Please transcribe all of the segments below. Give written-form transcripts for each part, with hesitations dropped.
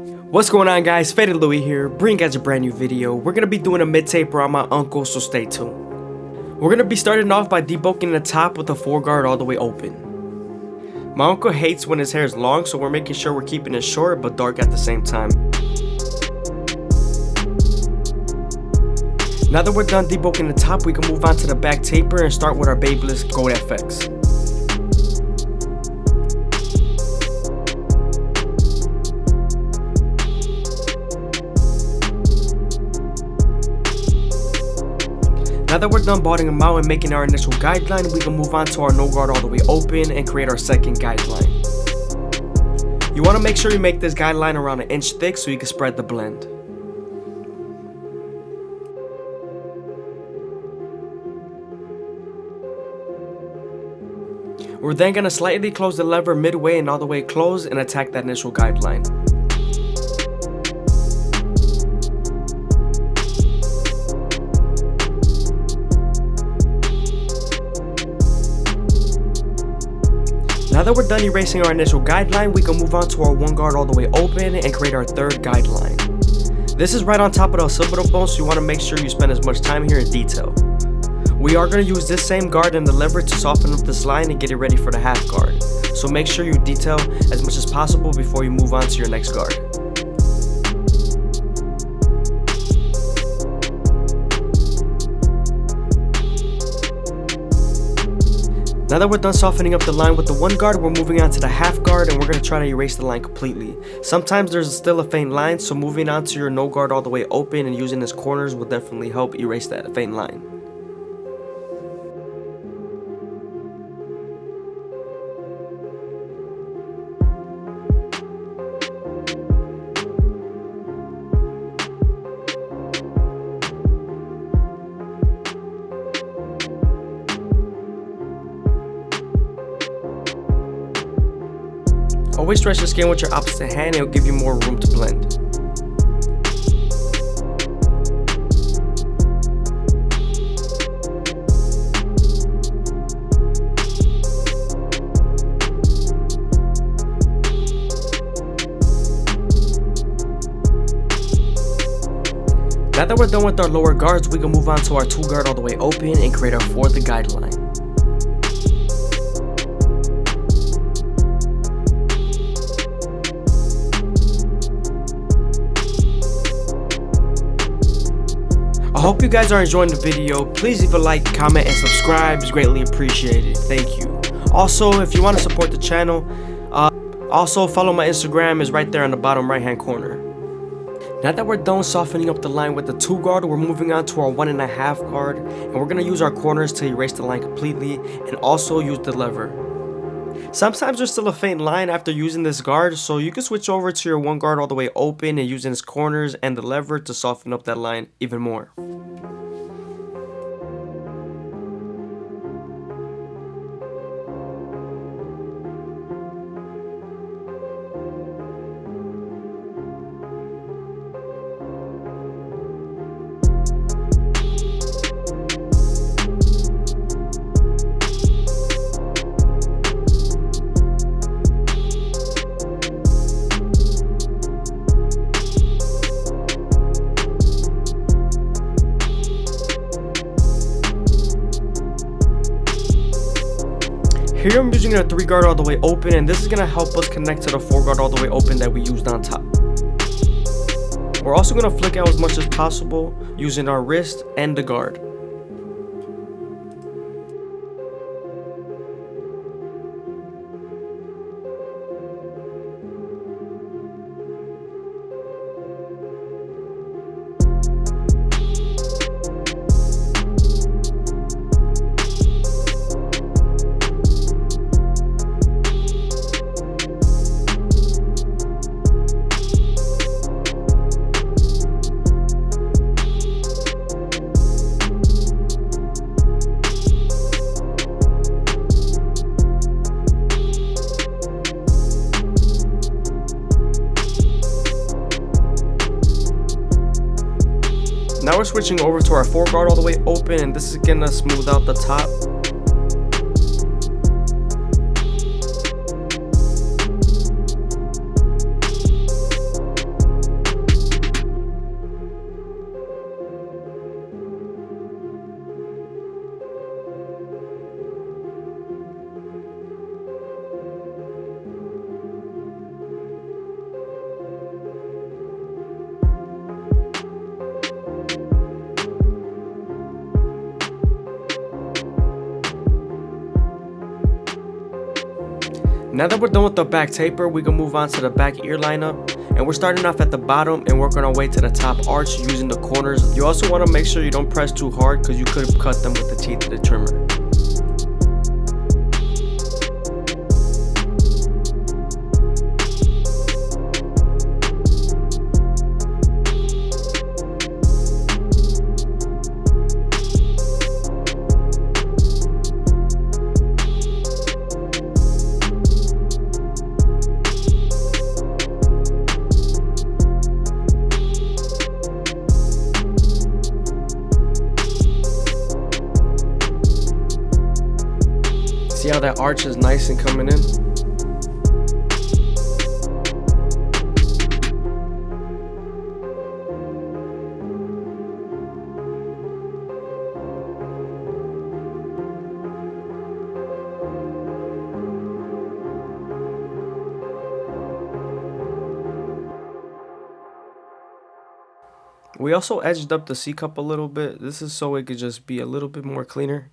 What's going on, guys? FadeitLuie here, bringing you guys a brand new video. We're gonna be doing a mid-taper on my uncle, so stay tuned. We're gonna be starting off by debulking the top with the foreguard all the way open. My uncle hates when his hair is long, so we're making sure we're keeping it short but dark at the same time. Now that we're done debulking the top, we can move on to the back taper and start with our Babyliss Gold FX. Now that we're done balding them out and making our initial guideline, we can move on to our no guard all the way open and create our second guideline. You want to make sure you make this guideline around 1 inch thick so you can spread the blend. We're then going to slightly close the lever midway and all the way close and attack that initial guideline. Now that we're done erasing our initial guideline, we can move on to our 1 guard all the way open and create our third guideline. This is right on top of the occipital bone, so you want to make sure you spend as much time here in detail. We are going to use this same guard and the lever to soften up this line and get it ready for the half guard. So make sure you detail as much as possible before you move on to your next guard. Now that we're done softening up the line with the 1 guard, we're moving on to the half guard and we're going to try to erase the line completely. Sometimes there's still a faint line, so moving on to your no guard all the way open and using his corners will definitely help erase that faint line. Always stretch the skin with your opposite hand, it will give you more room to blend. Now that we're done with our lower guards, we can move on to our 2 guard all the way open and create our 4th guideline. I hope you guys are enjoying the video. Please leave a like, comment, and subscribe. It's greatly appreciated. Thank you. Also, if you want to support the channel, also follow my Instagram. Is right there on the bottom right hand corner. Now that we're done softening up the line with the 2 guard, we're moving on to our 1.5 guard, and we're going to use our corners to erase the line completely and also use the lever. Sometimes there's still a faint line after using this guard, so you can switch over to your 1 guard all the way open and using his corners and the lever to soften up that line even more. Here I'm using a 3 guard all the way open, and this is going to help us connect to the 4 guard all the way open that we used on top. We're also going to flick out as much as possible using our wrist and the guard. Now we're switching over to our 4 guard all the way open, and this is gonna smooth out the top. Now that we're done with the back taper, we can move on to the back ear lineup. And we're starting off at the bottom and working our way to the top arch using the corners. You also want to make sure you don't press too hard because you could have cut them with the teeth of the trimmer. See how that arch is nice and coming in? We also edged up the C-cup a little bit. This is so it could just be a little bit more cleaner.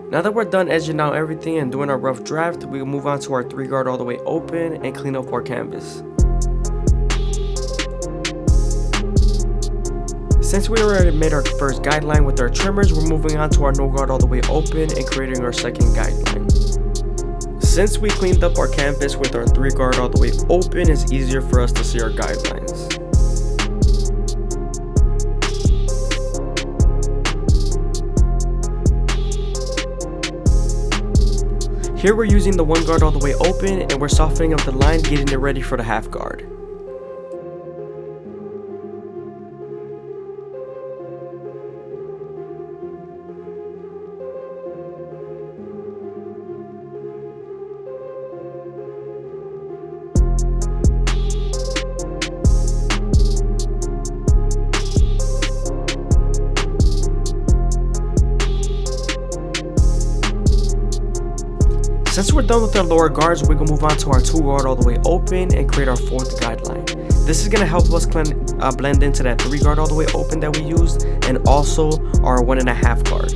Now that we're done edging out everything and doing our rough draft, we will move on to our 3-guard all the way open and clean up our canvas. Since we already made our first guideline with our trimmers, we're moving on to our no guard all the way open and creating our second guideline. Since we cleaned up our canvas with our 3-guard all the way open, it's easier for us to see our guidelines. Here we're using the 1-guard all the way open and we're softening up the line, getting it ready for the half guard. Since we're done with our lower guards, we can move on to our 2-guard all the way open and create our 4th guideline. This is going to help us blend into that 3-guard all the way open that we used and also our 1.5 guard.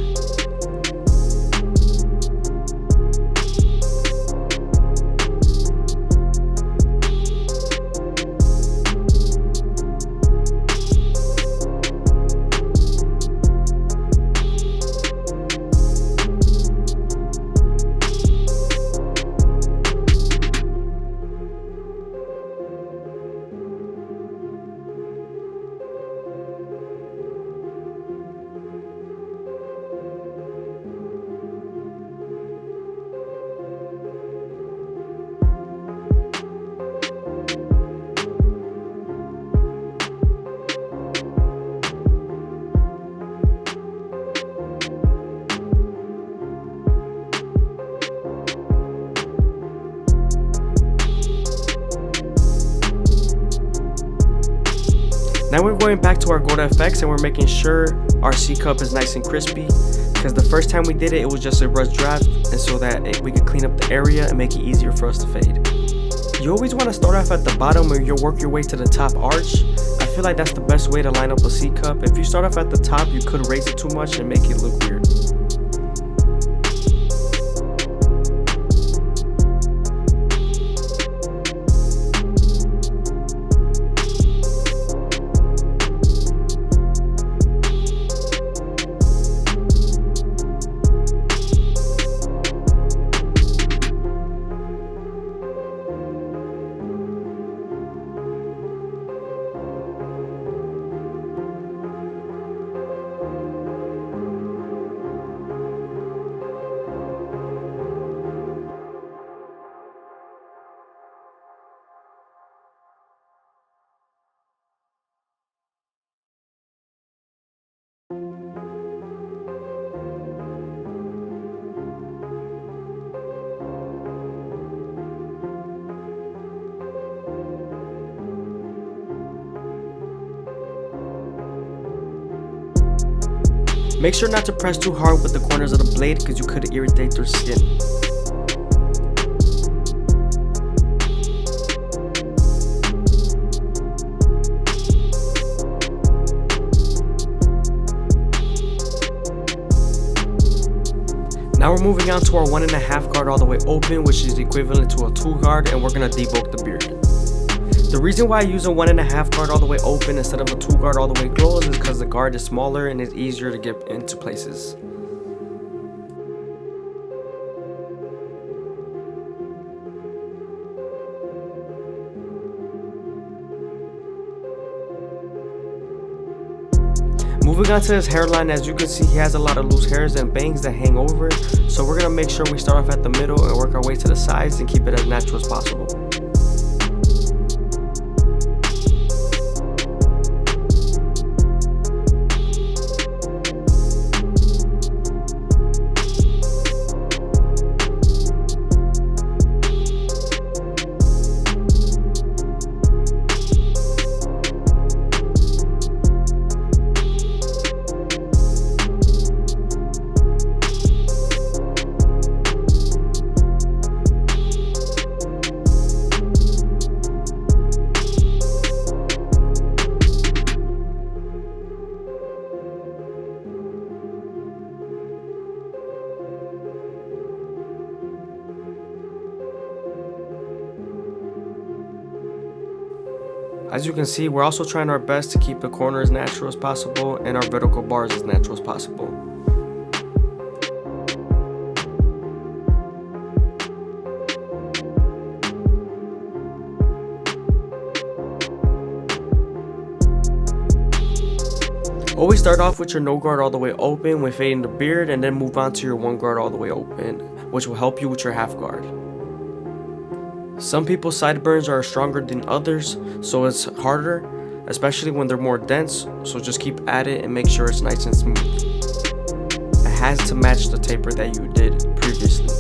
Now we're going back to our Go to Effects and we're making sure our C-cup is nice and crispy, because the first time we did it, it was just a rush draft, and so that we could clean up the area and make it easier for us to fade. You always want to start off at the bottom and you'll work your way to the top arch. I feel like that's the best way to line up a C-cup. If you start off at the top, you could raise it too much and make it look weird. Make sure not to press too hard with the corners of the blade because you could irritate your skin. Now we're moving on to our 1.5 guard all the way open, which is equivalent to a 2 guard, and we're gonna debulk the beard. The reason why I use a 1.5 guard all the way open instead of a 2 guard all the way closed is because the guard is smaller and it's easier to get into places. Moving on to his hairline, as you can see, he has a lot of loose hairs and bangs that hang over it. So we're gonna make sure we start off at the middle and work our way to the sides and keep it as natural as possible. As you can see, we're also trying our best to keep the corner as natural as possible and our vertical bars as natural as possible. Always start off with your no guard all the way open when fading the beard, and then move on to your 1 guard all the way open, which will help you with your half guard. Some people's sideburns are stronger than others, so it's harder, especially when they're more dense, so just keep at it and make sure it's nice and smooth. It has to match the taper that you did previously.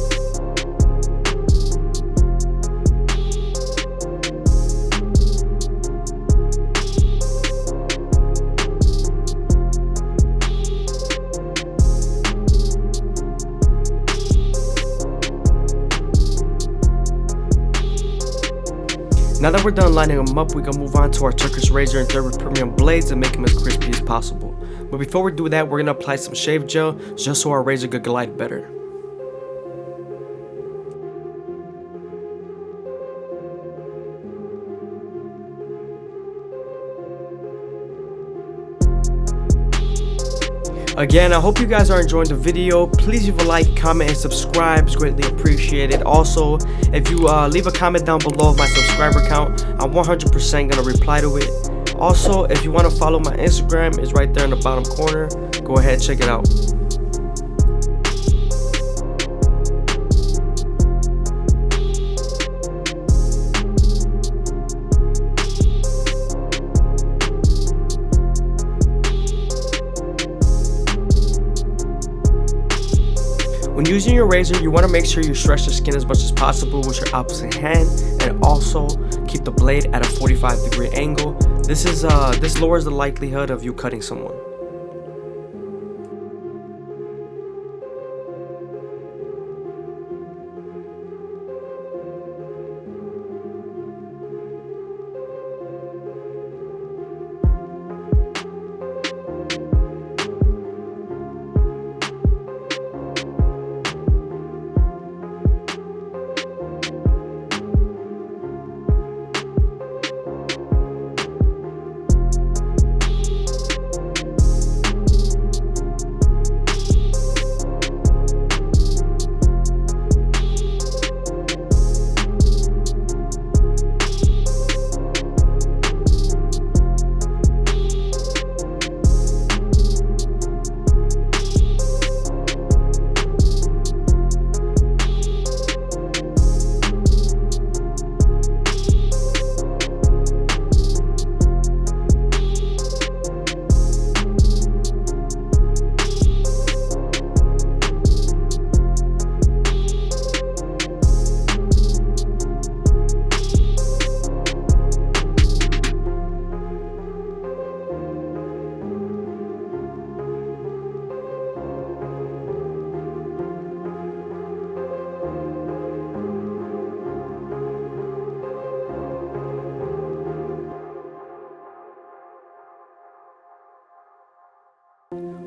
Now that we're done lining them up, we can move on to our Turkish razor and third with premium blades and make them as crispy as possible. But before we do that, we're going to apply some shave gel just so our razor could glide better. Again, I hope you guys are enjoying the video. Please leave a like, comment, and subscribe. It's greatly appreciated. Also, if you leave a comment down below of my subscriber count, I'm 100% gonna reply to it. Also, if you want to follow my Instagram, it's right there in the bottom corner. Go ahead, check it out. When using your razor, you want to make sure you stretch the skin as much as possible with your opposite hand, and also keep the blade at a 45-degree angle. This lowers the likelihood of you cutting someone.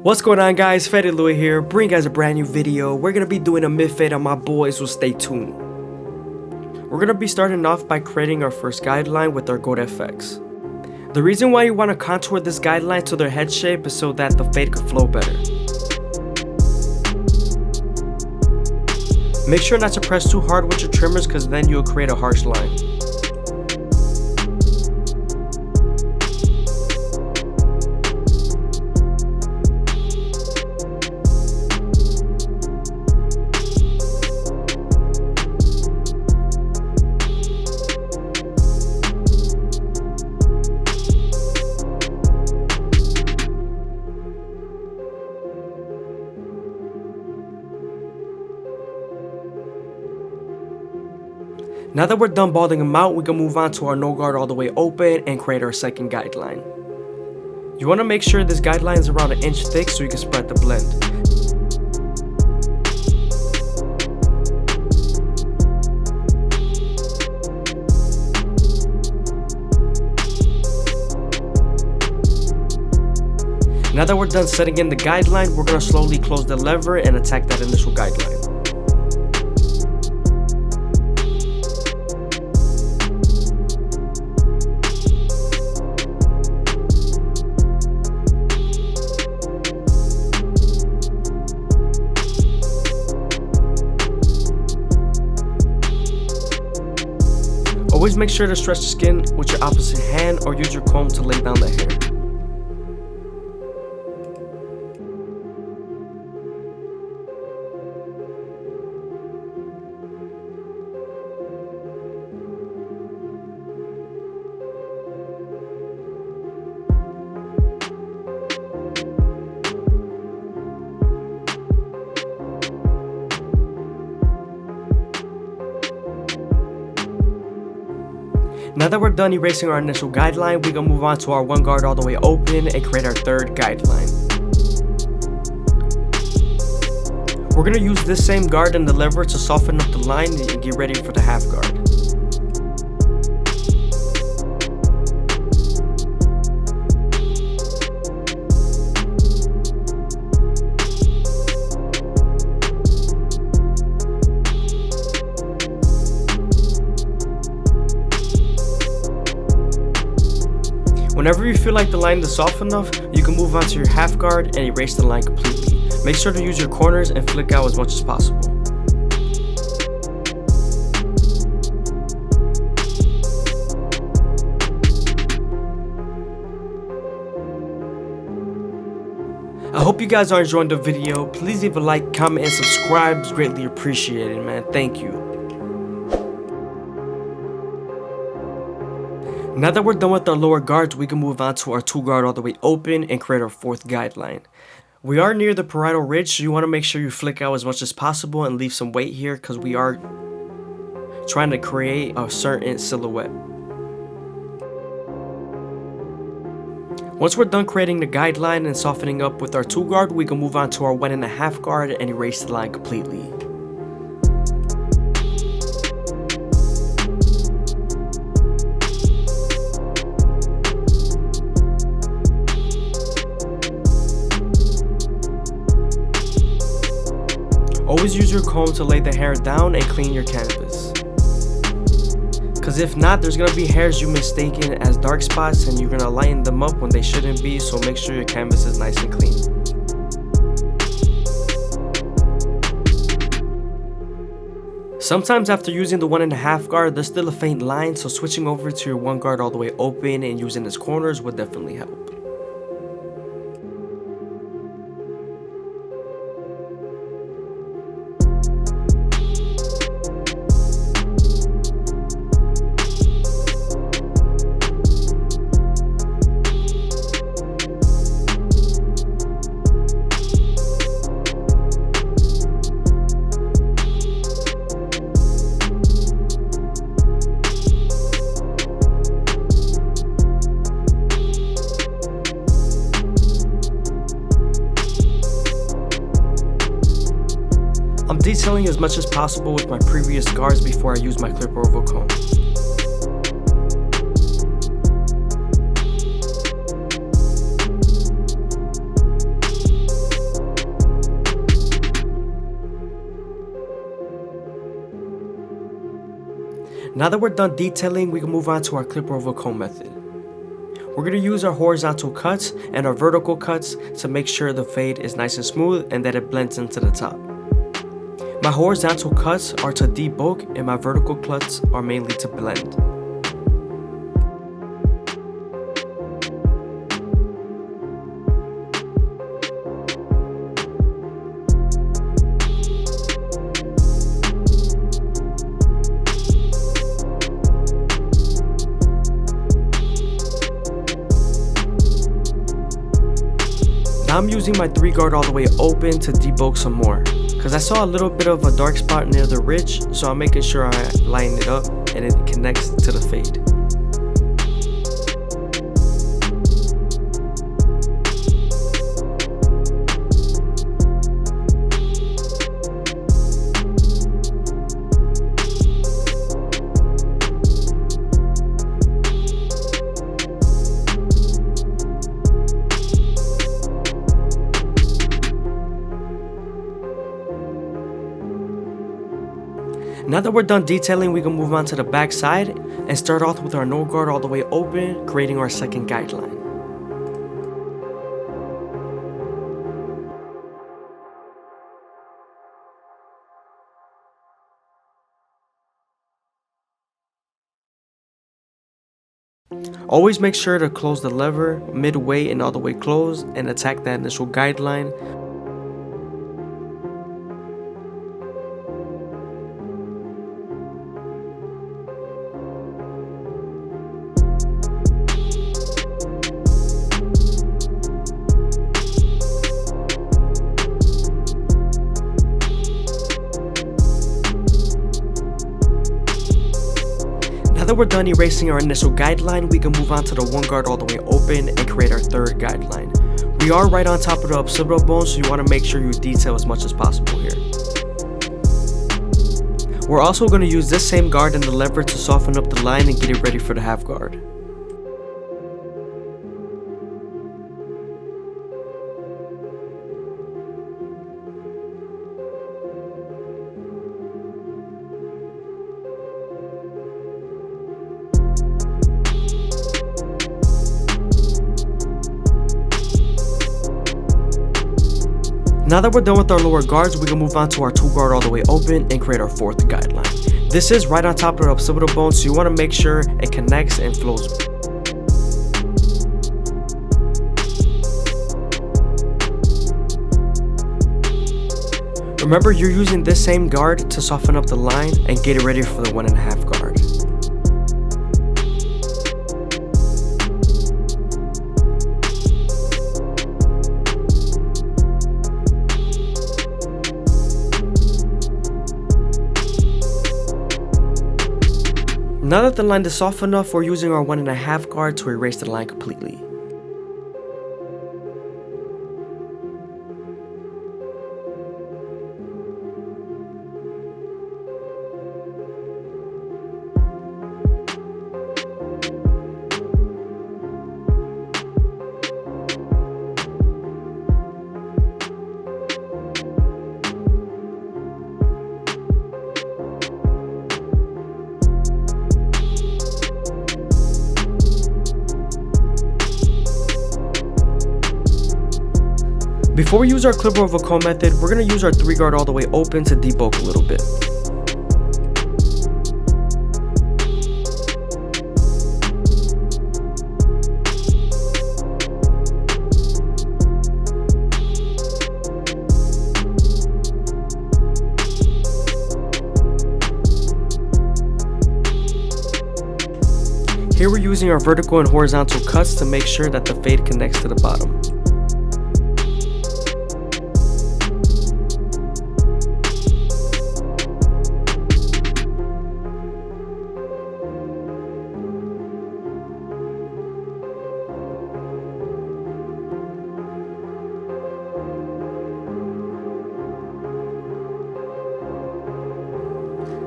What's going on, guys? FadeitLuie here, bringing you guys a brand new video. We're gonna be doing a mid-fade on my boys, so stay tuned. We're gonna be starting off by creating our first guideline with our gold FX. The reason why you want to contour this guideline to their head shape is so that the fade could flow better. Make sure not to press too hard with your trimmers, because then you'll create a harsh line. Now that we're done balding them out, we can move on to our no guard all the way open and create our second guideline. You want to make sure this guideline is around 1 inch thick so you can spread the blend. Now that we're done setting in the guideline, we're going to slowly close the lever and attack that initial guideline. Always make sure to stretch the skin with your opposite hand or use your comb to lay down the hair. Now that we're done erasing our initial guideline, we can move on to our 1 guard all the way open and create our third guideline. We're going to use this same guard and the lever to soften up the line and get ready for the half guard. Whenever you feel like the line is soft enough, you can move on to your half guard and erase the line completely. Make sure to use your corners and flick out as much as possible. I hope you guys are enjoying the video. Please leave a like, comment, and subscribe. It's greatly appreciated, man. Thank you. Now that we're done with our lower guards, we can move on to our 2 guard all the way open and create our 4th guideline. We are near the parietal ridge, so you want to make sure you flick out as much as possible and leave some weight here, because we are trying to create a certain silhouette. Once we're done creating the guideline and softening up with our 2 guard, we can move on to our 1.5 guard and erase the line completely. Always use your comb to lay the hair down and clean your canvas. Because if not, there's going to be hairs you mistaken as dark spots and you're going to lighten them up when they shouldn't be, so make sure your canvas is nice and clean. Sometimes after using the 1.5 guard, there's still a faint line, so switching over to your 1 guard all the way open and using its corners would definitely help. I'm detailing as much as possible with my previous guards before I use my clipper over comb. Now that we're done detailing, we can move on to our clipper over comb method. We're going to use our horizontal cuts and our vertical cuts to make sure the fade is nice and smooth and that it blends into the top. My horizontal cuts are to debulk and my vertical cuts are mainly to blend. Now I'm using my 3 guard all the way open to debulk some more, because I saw a little bit of a dark spot near the ridge, so I'm making sure I line it up and it connects to the fade. Now that we're done detailing, we can move on to the back side and start off with our no guard all the way open, creating our second guideline. Always make sure to close the lever midway and all the way closed and attack that initial guideline. Now that we're done erasing our initial guideline, we can move on to the 1 guard all the way open and create our third guideline. We are right on top of the occipital bone, so you want to make sure you detail as much as possible here. We're also going to use this same guard and the lever to soften up the line and get it ready for the half guard. Now that we're done with our lower guards, we can move on to our 2 guard all the way open and create our 4th guideline. This is right on top of the occipital bone, so you want to make sure it connects and flows. Remember, you're using this same guard to soften up the line and get it ready for the 1.5 guard. Now that the line is soft enough, we're using our 1.5 guard to erase the line completely. Before we use our clipper over comb method, we're going to use our 3 guard all the way open to debulk a little bit. Here we're using our vertical and horizontal cuts to make sure that the fade connects to the bottom.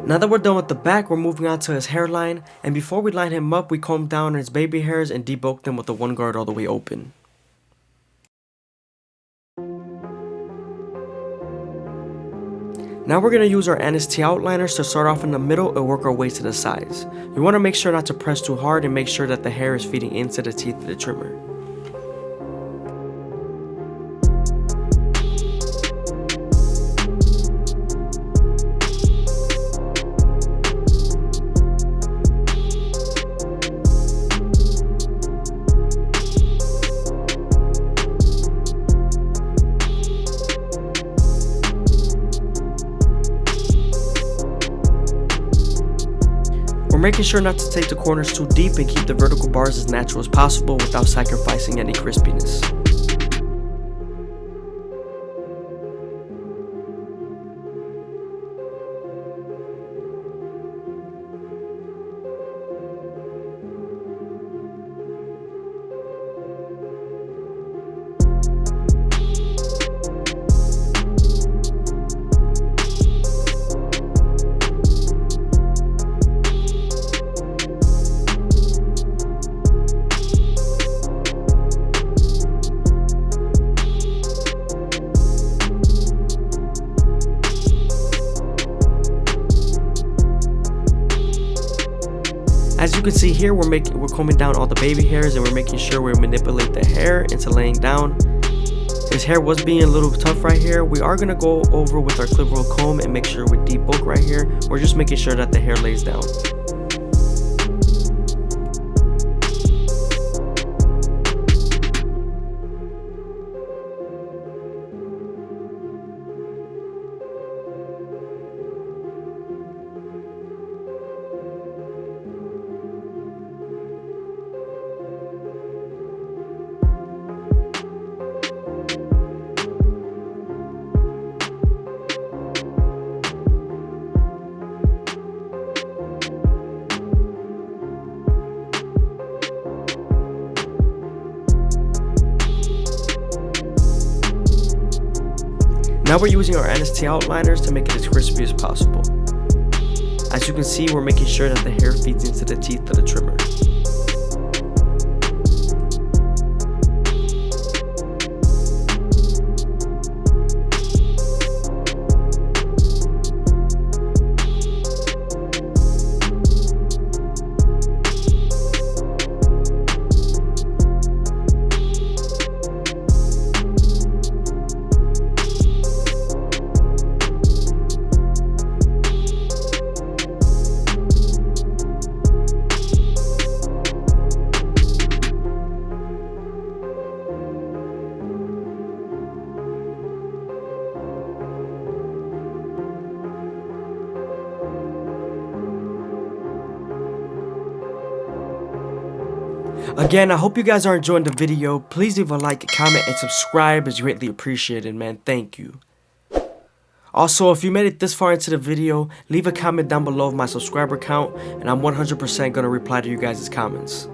Now that we're done with the back, we're moving on to his hairline, and before we line him up, we comb down his baby hairs and debulk them with the 1 guard all the way open. Now we're going to use our NST outliners to start off in the middle and work our way to the sides. You want to make sure not to press too hard and make sure that the hair is feeding into the teeth of the trimmer. We're making sure not to take the corners too deep and keep the vertical bars as natural as possible without sacrificing any crispiness. As you can see here, we're combing down all the baby hairs and we're making sure we manipulate the hair into laying down. His hair was being a little tough right here. We are going to go over with our clip roll comb and make sure we debulk right here. We're just making sure that the hair lays down. Now we're using our NST outliners to make it as crispy as possible. As you can see, we're making sure that the hair feeds into the teeth of the trimmer. Again, I hope you guys are enjoying the video. Please leave a like, comment, and subscribe. It's greatly appreciated, man. Thank you. Also, if you made it this far into the video, leave a comment down below of my subscriber count, and I'm 100% going to reply to you guys' comments.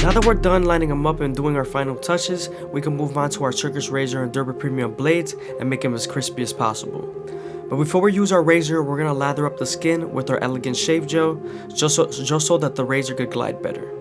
Now that we're done lining them up and doing our final touches, we can move on to our Turkish razor and Derby Premium blades and make them as crispy as possible. But before we use our razor, we're going to lather up the skin with our Elegant Shave Gel, just so that the razor could glide better.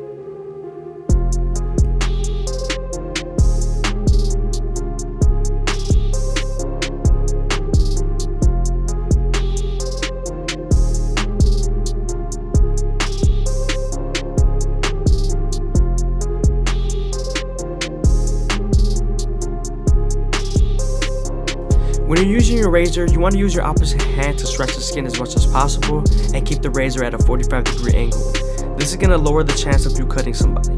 When you're using your razor, you want to use your opposite hand to stretch the skin as much as possible and keep the razor at a 45-degree angle. This is going to lower the chance of you cutting somebody.